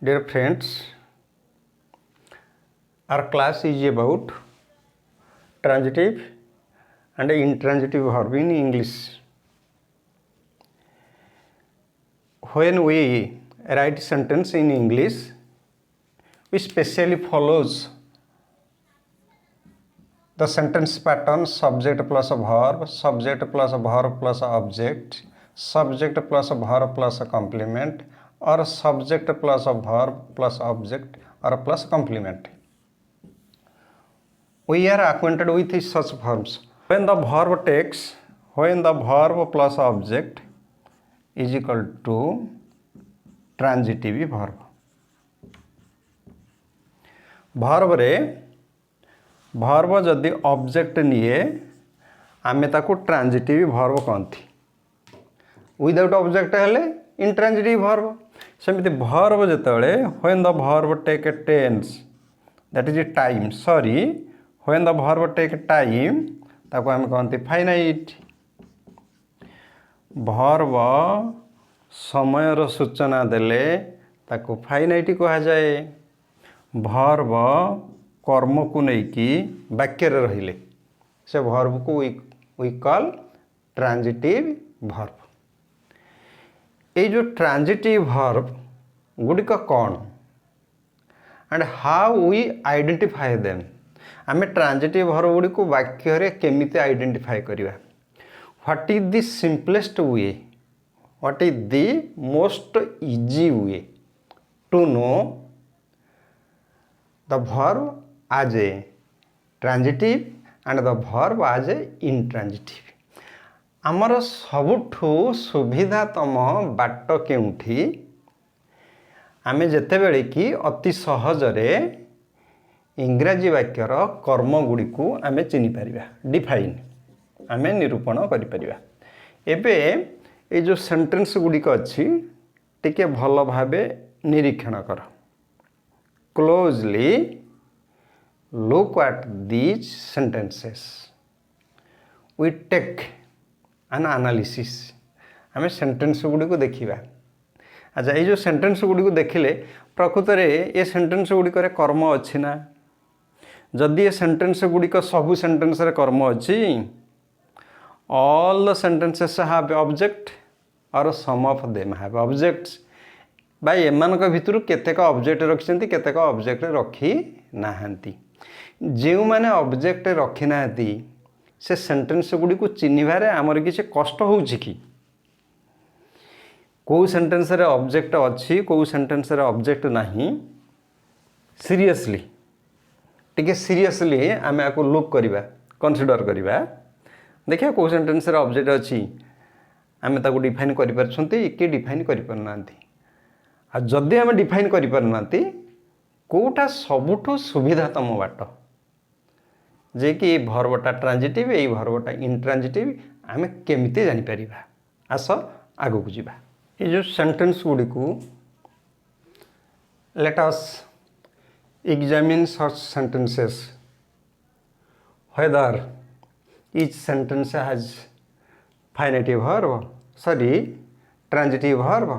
Dear friends, our class is about transitive and intransitive verb in English. When we write sentence in English, we specially follows the sentence pattern subject plus verb, subject plus verb plus object, subject plus verb plus complement, or subject plus verb plus object or plus complement. We are acquainted with such forms. When the verb plus object is equal to transitive verb. verb जदि object निए आमे ताको transitive verb कहती without object हेले intransitive verb सेमती verb जेतेबेले when the verb take tense that is time when the verb take time ताको आमे कहती फाइनाइट वर्ब समयर सूचना देले ताको फाइनाइट कहा जाए वर्ब कर्म को लेकिन वाक्य रहिले से वर्ब को वी कॉल ट्रांजिटिव वर्ब। ये जो ट्रांजिटिव वर्ब गुड़िक कौन and how we identify them आम ट्रांजिटिव वर्ब गुड़िक वाक्य केमिति आइडेंटिफाई करवा what is the simplest way what is the most easy way to know the verb as a transitive and the verb as a intransitive. आमर सबुठु सुविधातम बाट केउठी आमे जेतेबेले कि अति सहजरे इंग्राजी वाक्यर कर्म गुड़ी को आमे चिनी परिबा डिफाइन आमे निरूपण करि परिबा। एबे ए जो सेंटेंस गुड़िक अच्छी टिके भल भावे निरीक्षण कर closely look at these sentences we take an analysis आमे सेंटेंस गुड़ी को देखिबा। अच्छा ये जो सेंटेंस गुड़ी को देखिले प्रकृत रे ये सेंटेंस गुड़ी करे कर्म अच्छी ना जदि ये सेंटेंस गुड़ी को सबु सेंटेंस रे कर्म अच्छी all the sentences have object or some of them have objects बाय एमानक भितरु केतेक ऑब्जेक्ट रखिसेंती केतेक ऑब्जेक्ट रखी नाहंती जो मैंने ऑब्जेक्ट रखी ना से सेंटेंस गुड़ी को चिन्हबारे आमर किसी कष्ट होउछि कि कौ सेंटेंस रे ऑब्जेक्ट अच्छी कौ सेंटेंस रे ऑब्जेक्ट नहीं सीरियसली टिके सीरियसली आमे आको लुक करिबा कंसीडर करिबा देखिए कौ सेंटेंस रे ऑब्जेक्ट अच्छी आमे ताको डिफाइन करि परछंती कि डिफाइन करि परनांती आ जदि आमे डिफाइन करि परनांती कोटा सबुठु सुविधातम बाट जे कि भर्बटा ट्रांजिटिव ए भर्बटा इंट्रांजिटिव आमे केमिति जानि परिबा आस आगु को जिबा। ये जो सेंटेंस गुडी को let us examine such sentences whether each sentence has finite verb transitive verb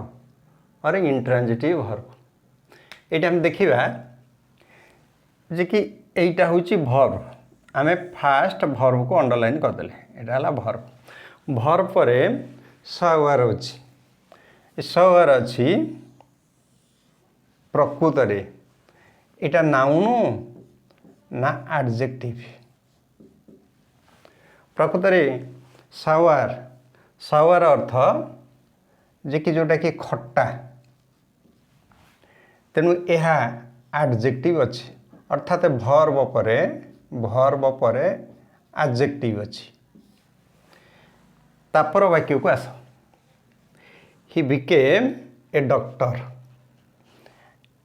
or intransitive verb। एटा हम देखिबा जे कि एटा होची verb आमे फास्ट वर्ब को अंडरलाइन कर देले एटा हला वर्ब वर्ब परे सवार अछि सवार अछि प्रकृत रे एटा नाउन ना एडजेक्टिव प्रकृत रे सवार सवार अर्थ जे कि जोटा कि खट्टा तेनु एहा एडजेक्टिव अछि अर्थात वर्ब परे एडजेक्टिव अछि तापर वाक्य को आस ही बिकेम ए डॉक्टर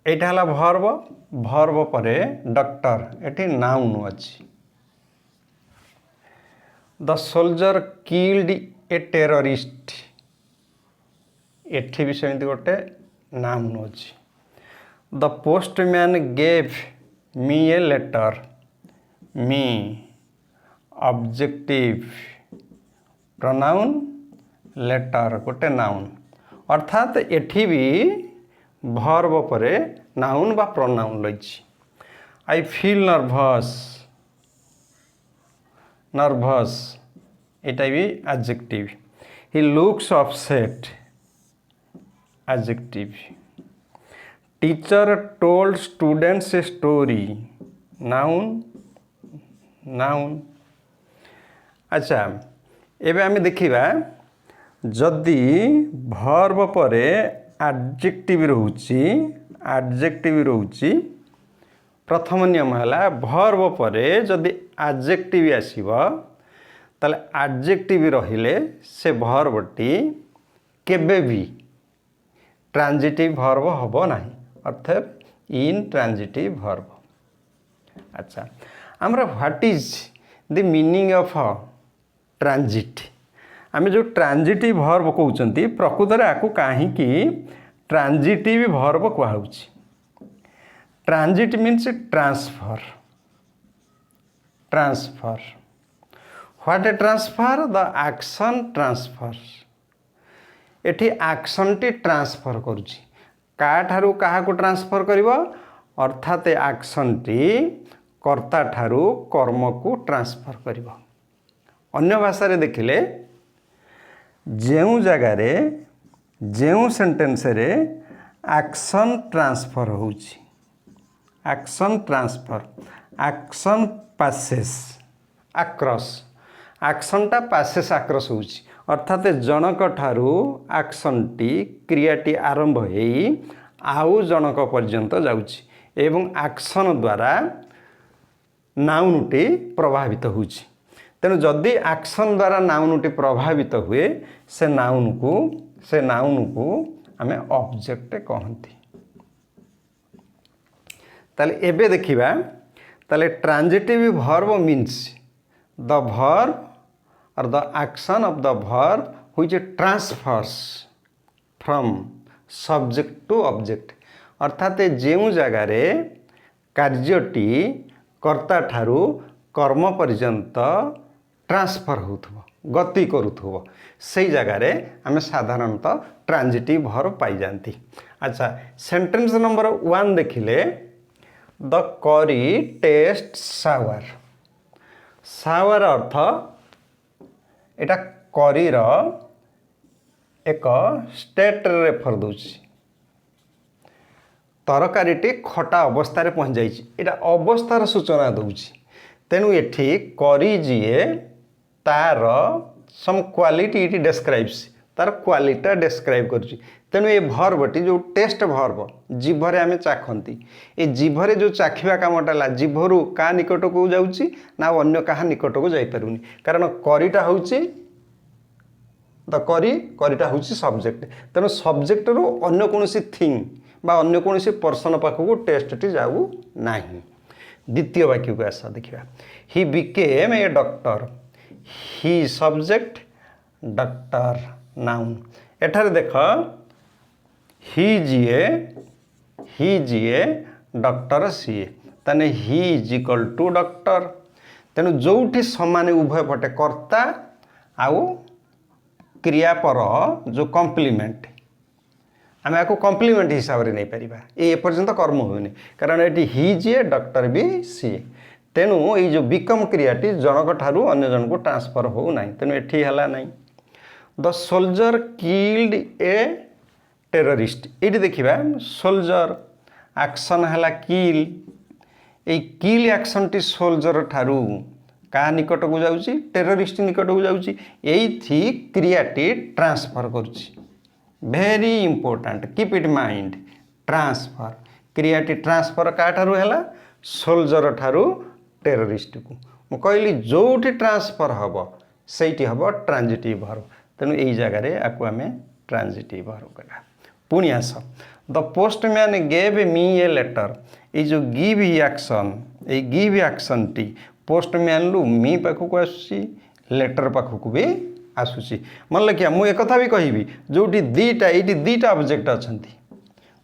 एटा हला वर्ब परे डॉक्टर एटी नाउन अछि the soldier killed a terrorist एठी भी सेमती गोटे नाउन अछि the postman gave me a letter me objective pronoun letter गोटे नाउन अर्थात एठी भी भर्ब परे नाउन बा प्रोनाउन लईछि आई फील नर्भस नर्भस एटा भी adjective he looks upset adjective teacher told students a story noun noun अच्छा एबे आमे देखिबा जदि भर्ब परे एडजेक्टिव रहउची प्रथम नियम है भर्ब परे जदि एडजेक्टिव आसीबो ताले एडजेक्टिव रहिले से भर्बटी केबे भी ट्रांजिटिव भर्ब हबो नाही अर्थात इन ट्रांजिटिव भर्ब अच्छा हमरा what is the meaning of transit आम जो ट्रांजिटिव भर्ब कहते प्रकृत में आपको कहीं ट्रांजिटिव भर्ब कहूँ transit means transfer transfer what A transfer the action transfer एठी एक्शन टी ट्रांसफर करुच्ची का ठारू कहा को ट्रांसफर करिवो अर्थात एक्शन टी कर्ता ठारू कर्म को ट्रांसफर करिवो अन्य भाषा रे देखिले जेउ जगार जेउ सेंटेंस रे एक्शन ट्रांसफर होउची action transfer action passes across action टा पासेस आक्रॉस होउची अर्थात जनक ठारू एक्शन टी क्रियाटी आरंभ हेई आउ जनक पर्यंत जाउची एवं एक्शन द्वारा नाउन टी प्रभावित होउची तेणु जदि एक्शन द्वारा नाउन टी प्रभावित हुए से नाउन को आमे ऑब्जेक्ट कहती ताले एबे देखिबा ताले transitive verb means the verb और the action of the verb which transfers from subject to object अर्थात जेउ जगार कार्यटी कर्ता ठारू कर्म पर्यंत ट्रांसफर होथबो गति करुथबो से जगार आम साधारणतः ट्रांजिटिव भर्ब पाई जाती अच्छा सेंटेंस नंबर 1 देखिले द करी टेस्ट सावर सावर अर्थ एटा करीर एक स्टेट रेफर दूची तरकारीटी खटा अवस्था रे पहुँच जाइए एटा अवस्थार सूचना दूची तेणु एठी करी जीए तार सम क्वालिटी इट डिस्क्राइब्स तार क्वालिटी डिस्क्राइब करुच्ची तेणु ये भर्बटी जो टेस्ट भर्ब जीभरे आमे चाखती ये जीभरे जो चाखिबा कामटा ला जीभरु का निकट को जाउची ना अन्य कहा निकट को जाई पारुनी कारण करीटा होउची द करीटा होउची सब्जेक्ट तेणु सब्जेक्ट रु अन्य कोनोसी थिंग बा अन्य कोनोसी पर्सन पाखु टेस्टटी जाऊ नाही द्वितीय वाक्य को आसा देखिबा he became a doctor he subject doctor noun एठारे देख ही जीए डॉक्टर सीए ताने he is equal to doctor तेणु जोठी समान उभय पटे कर्ता आउ क्रियापर जो कॉम्प्लीमेंट आम आपको कॉम्प्लीमेंट हिसाब से नहीं पारिबा ए पर्यंत कर्म होनी कारण ये ही जीए डॉक्टर भी सीए तेणु ये जो बिकम क्रियाटी जनक ठारू अन्य जन को ट्रांसफर हो ना तेणु ये है ना the soldier killed a terrorist ये देखा सोल्जर एक्शन है किल ये किल एक्शन टी सोल्जर ठारू का निकट को जाऊँगी टेररिस्ट निकट को जाऊँगी यही क्रियाटी ट्रांसफर करुच्ची very important keep it mind transfer क्रियाटी ट्रांसफर का ठारू है सोल्जर ठारू टेररिस्ट को मु कहली जोठी ट्रांसफर हम से हम ट्रांजिटिव भर्ब तेणु यही जगार आपको आम ट्रांजिटिव भर्ब करा पुणी आस the postman gave me a letter ये जो गिव एक्शन ये गिव एक्शन टी पोस्टमैन रु मी पाखक आसूसी लेटर पाखक भी आसूसी मन लखिया मुझे एक भी कहि जोटी दीटा ऑब्जेक्ट अच्छा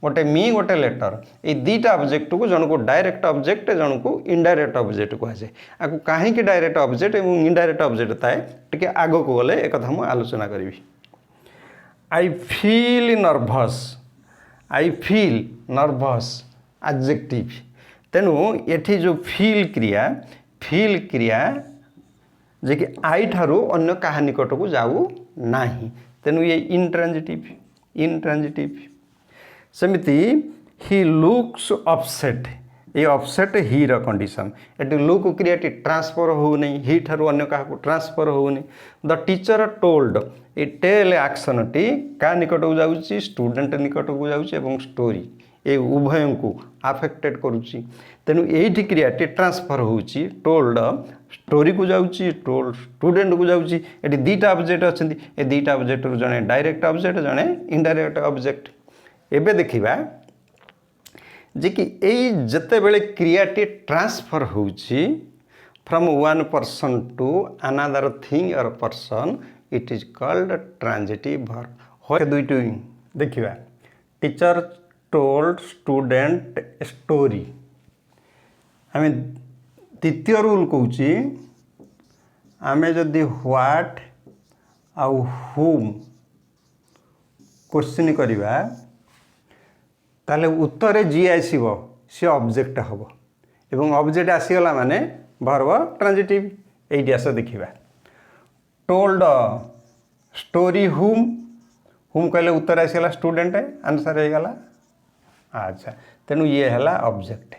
गोटे मी गोटे लेटर ये दीटा ऑब्जेक्ट को जन को डायरेक्ट ऑब्जेक्ट जन को इनडायरेक्ट ऑब्जेक्ट कहुए आपको कहीं डायरेक्ट ऑब्जेक्ट और इनडायरेक्ट ऑब्जेक्ट थाए टे आग को गले एक मुझे आलोचना करी आई फील नर्भस आई फिल नर्भस एडजेक्टिव। तेणु एठी जो फिल क्रिया जे कि आई ठारू अन्य काहा निकट को जाऊ नाही, तेणु ये इनट्रांजिटिव। सेमिति ही लुक्स अपसेट, ये अपसेट ही र कंडीशन। एटी लुक क्रियाटी ट्रांसफर होनी, ही ठारू अन्य काहा को ट्रांसफर होनी। द टीचर टोल्ड, ये टेल एक्शन टी का निकट को जाउची, स्टूडेंट निकट को जाउची एवं स्टोरी ए उभय को अफेक्टेड करुची। तेणु यही क्रियाटी ट्रांसफर होची, टोल्ड स्टोरी को जाउची, टोल्ड स्टूडेंट को जाउची। एटी दीटा ऑब्जेक्ट अछंती, ए दीटा ऑब्जेक्ट रु जने डायरेक्ट ऑब्जेक्ट जने इनडायरेक्ट ऑब्जेक्ट। एबे देखिबा जे कि एई जते बेले क्रियाटी ट्रांसफर होची from one person to another thing और person, it is called transitive verb. होय दुईटू देखिबा, टीचर टोल्ड स्टूडेंट स्टोरी। आमे द्वितीय रूल कहूची, आमे जदि व्हाट आउ हुम क्वेश्चन करिबा ताले उत्तर जी आसीबो सी ऑब्जेक्ट हबो एवं ऑब्जेक्ट आसीगला माने वर्ब ट्रांजिटिव। एइटी आस देखिबा, टोल्ड स्टोरी हुम कहले उत्तर आसीगला स्टूडेंट, आंसर हो गला। अच्छा, तेणु ये है ऑब्जेक्ट।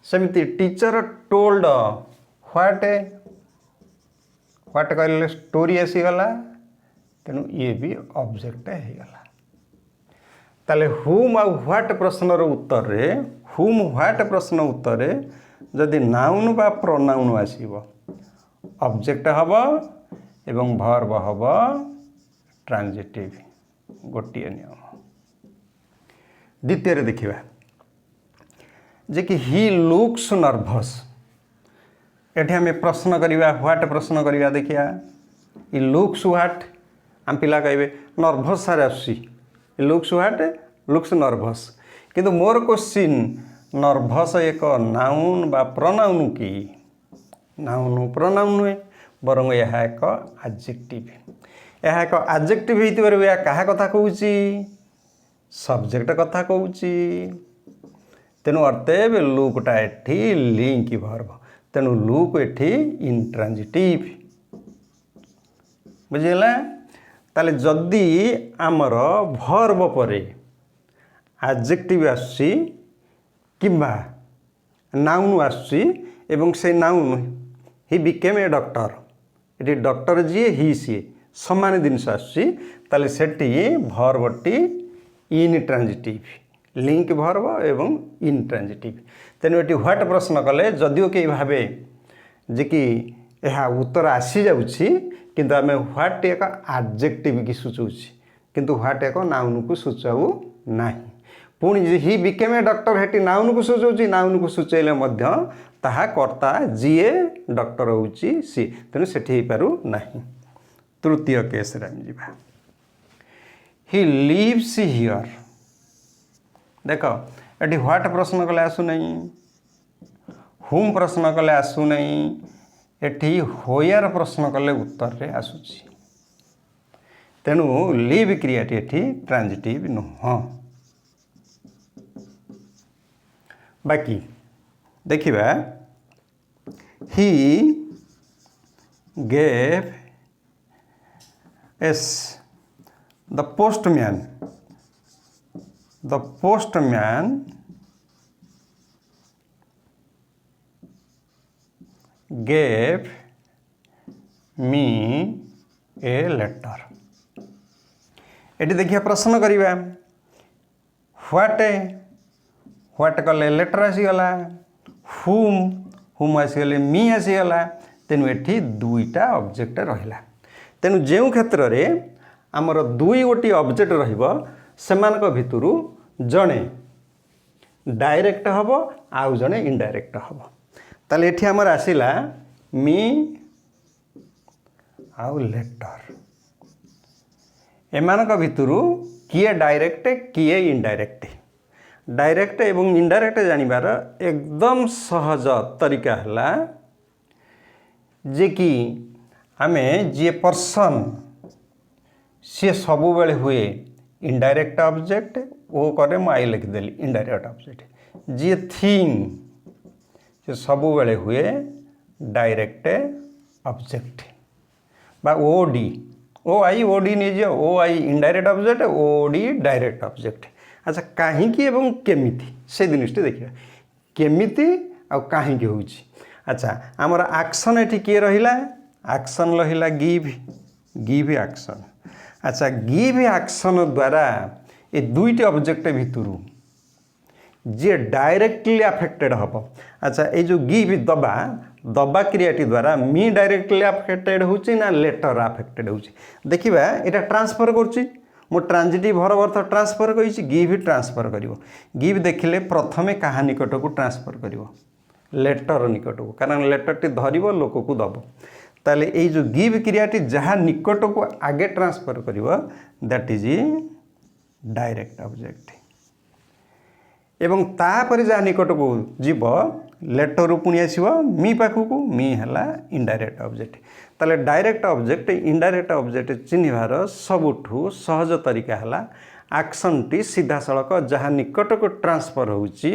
सेमती टीचर टोल्ड व्हाट कहले स्टोरी आसीगला, तेणु ये भी ऑब्जेक्ट हो गला। ताले हुम आ व्हाट प्रश्नर उत्तर रे, हुम व्हाट प्रश्न उत्तर रे जदि नाउन बा प्रोनाउन आसीबो ऑब्जेक्ट हबो एवं वर्ब हबो ट्रांजिटिव। गोटिए नियम। द्वितीय रे देखिबा जे कि ही लुक्स नर्भस। एठी हमें प्रश्न करिबा, व्हाट प्रश्न करिबा देखिया। ई लुक्स व्हाट, आम पिला कहबे नर्भस सारे आसी, लुक्स व्हाट लुक्स नर्भस। किंतु मोर क्वेश्चन, नर्भस एक नाउन बा प्रोनाउन की? नाउन प्रोनाउन नुहे, बरंग यह एक एडजेक्टिव। यह एक एडजेक्टिव होइतिबार या काहा कथा कहूची? सब्जेक्ट कथा कहूची। तेणु अतएव लुकटा एठी लिंक वर्ब, तेणु लुक एठी इनट्रांजिटिव। बुझिला? ताले जदि आमर वर्ब परे एडजेक्टिव आसी किंबा नाउन आसी एवं से noun he became a doctor, एटी डॉक्टर जी ही सी समान जिनस आसी, ताले सेठी वर्बटी इनट्रांजिटिव, लिंक वर्ब एवं इनट्रांजिटिव। तेणु ये व्हाट प्रश्न कले जदिओ कई भावे जे कि यह उत्तर आसी जाउछि, किंतु आमे व्हाट एक एडजेक्टिव की सूचौछि, किंतु व्हाट एक नाउन को सूचाऊ नाही। पुणी ही became a doctor Hattie noun को सूचौछि, नाउन को सूचैले मध्य ताहा कर्ता जीए डॉक्टर होउछि सी, तेणु सेठी हे पारु नाही। तृतीय केस रे हम जिबा, ही लिव्स हियर। देख एटी व्हाट प्रश्न कले आसु नहीं, हुम प्रश्न कले आसु नहीं, एटी होयर प्रश्न कले उत्तर रे आसुछि। तेणु लिव क्रियाटी एटी ट्रांजिटिव नुह। बाकी देखिबा, he gave S the postman gave me a letter। Eighty देखिए प्रश्न करिबा, व्हाट कले लेटर आसीगला, हुम आसीगले मी आसीगला, तेणु एठी दुईटा ऑब्जेक्ट रहिला। तेणु जो क्षेत्र रे आमर दुई गोटी ऑब्जेक्ट रहिबो सेमानक भितरु जणे डायरेक्ट हबो आउ जणे इनडायरेक्ट हबो। ताले एठी हमर आसीला मी आउ लेटर, एमानक भितरु किए डायरेक्ट किए इनडायरेक्ट। डायरेक्ट एवं इनडायरेक्ट जानिबार एकदम सहज तरीका हला जे कि आमे जे पर्सन सी सबु बेले हुए इनडायरेक्ट ऑब्जेक्ट ओ करे मु आई लिखिदेली इनडायरेक्ट ऑब्जेक्ट जी थिंग से सब बेले हुए डायरेक्ट ऑब्जेक्ट बा ओडी ओ आई नहीं जाओ O I indirect object OD direct object अच्छा कहीं एवं केमिति से जिनिसटी देखिए केमिति आ कहीं होउची अच्छा आमर एक्शन एठी किए रहिला एक्शन रहिला गिव एक्शन अच्छा गिव एक्शन द्वारा ये दुईटी ऑब्जेक्ट भितरु जे डायरेक्टली अफेक्टेड हम अच्छा ये जो गिव दबा दबा क्रियाटी द्वारा मी डायरेक्टली अफेक्टेड होची ना लेटर अफेक्टेड होची देखिबा एटा ट्रांसफर करची मो ट्रांजिटिव भर अर्थ ट्रांसफर करिछि गिव ट्रांसफर करिवो गिव देखिले प्रथमे कहा निकट को ट्रांसफर करिवो लेटर निकट को कारण लेटर टी धरिवो लोक को दबो ताले ए जो गिव क्रियाटी जहाँ निकट को आगे ट्रांसफर करिवो दैट इज डायरेक्ट ऑब्जेक्ट एवं तापर जहाँ निकट को जीव लेटर पुणी आसो मी पाखक मी है इनडायरेक्ट ऑब्जेक्ट ताले डायरेक्ट ऑब्जेक्ट इनडायरेक्ट ऑब्जेक्ट चिन्हबार सबुठु सहज तरीका है एक्शन टी सीधा सड़क जहाँ निकट को ट्रांसफर होची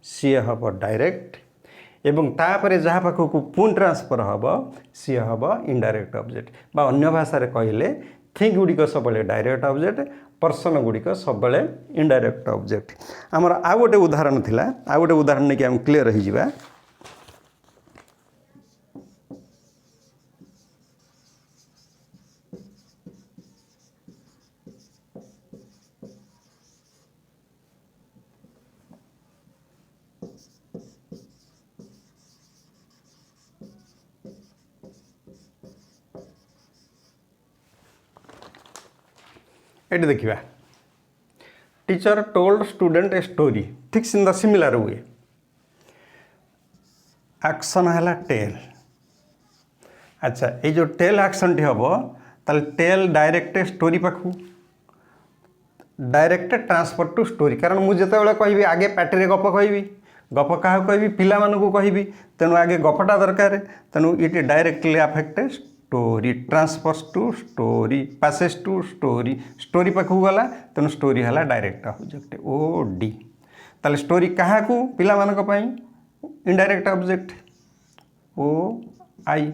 सी हम डायरेक्ट एवं तापर जहाँ पाखक पुणी ट्रांसफर हम सी हम इनडायरेक्ट ऑब्जेक्ट बा अन्य भाषा कहले थिंग गुड़िक सब डायरेक्ट ऑब्जेक्ट पर्सन गुड़िक सब इनडायरेक्ट ऑब्जेक्ट आमर आउ गोटे उदाहरण थिला आउ गोटे उदाहरण नहीं कि हम क्लियर हो जावा ये देखिए teacher told student a story ठीक in the similar way action है टेल अच्छा ये जो टेल एक्शन टी हम ताल टेल डायरेक्ट स्टोरी पाखु डायरेक्ट ट्रांसफर टू स्टोरी कारण मुझे कहि आगे पार्टी गप कहि गप क्या कहि पिला मानू कहि तेणु आगे गपटा दरकार तेणु it directly affect story transfers to story passes to story story पाखक गला तेणु स्टोरी है डायरेक्ट ऑब्जेक्ट ओ डी ताले स्टोरी क्या पिला मानक पई इनडायरेक्ट ऑब्जेक्ट ओ आई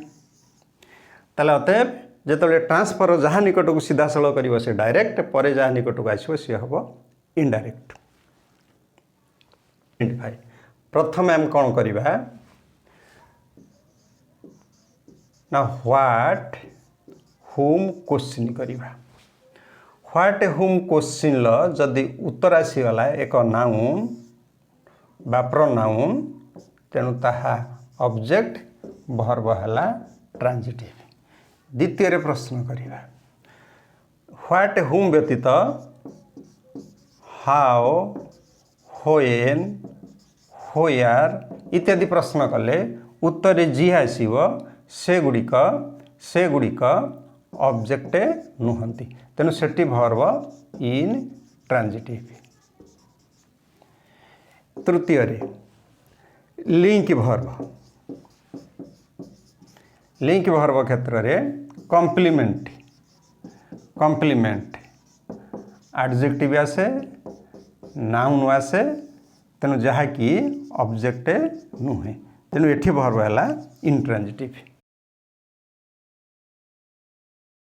ताले अतएव जिते ट्रांसफर जहाँ निकट को सीधा सड़क कर से डायरेक्ट पर जहाँ निकट को आसो सी हम इनडायरेक्ट प्रथम आम कौन करवा ना व्हाट हुम क्वेश्चन करवा व्हाट हुम क्वेश्चन जदि उत्तर आसीगला एक नाउन बा प्रोनाउन तेणु ताहा ऑब्जेक्ट वर्ब है ट्रांजिटिव द्वितीय प्रश्न करवा व्हाट हुम व्यतीत हाउ व्हेन व्हेयर इत्यादि प्रश्न कले उत्तर जी आसव से गुड़िक ऑब्जेक्ट नुहंती तेणु सेठी वर्ब इन ट्रांजिटिव तृतीय लिंक वर्ब क्षेत्र में कॉम्प्लीमेंट एडजेक्टिव आसे नाउन आसे तेणु जहाँकि ऑब्जेक्ट नुहे तेणु एठी वर्ब है इंट्रांजिटिव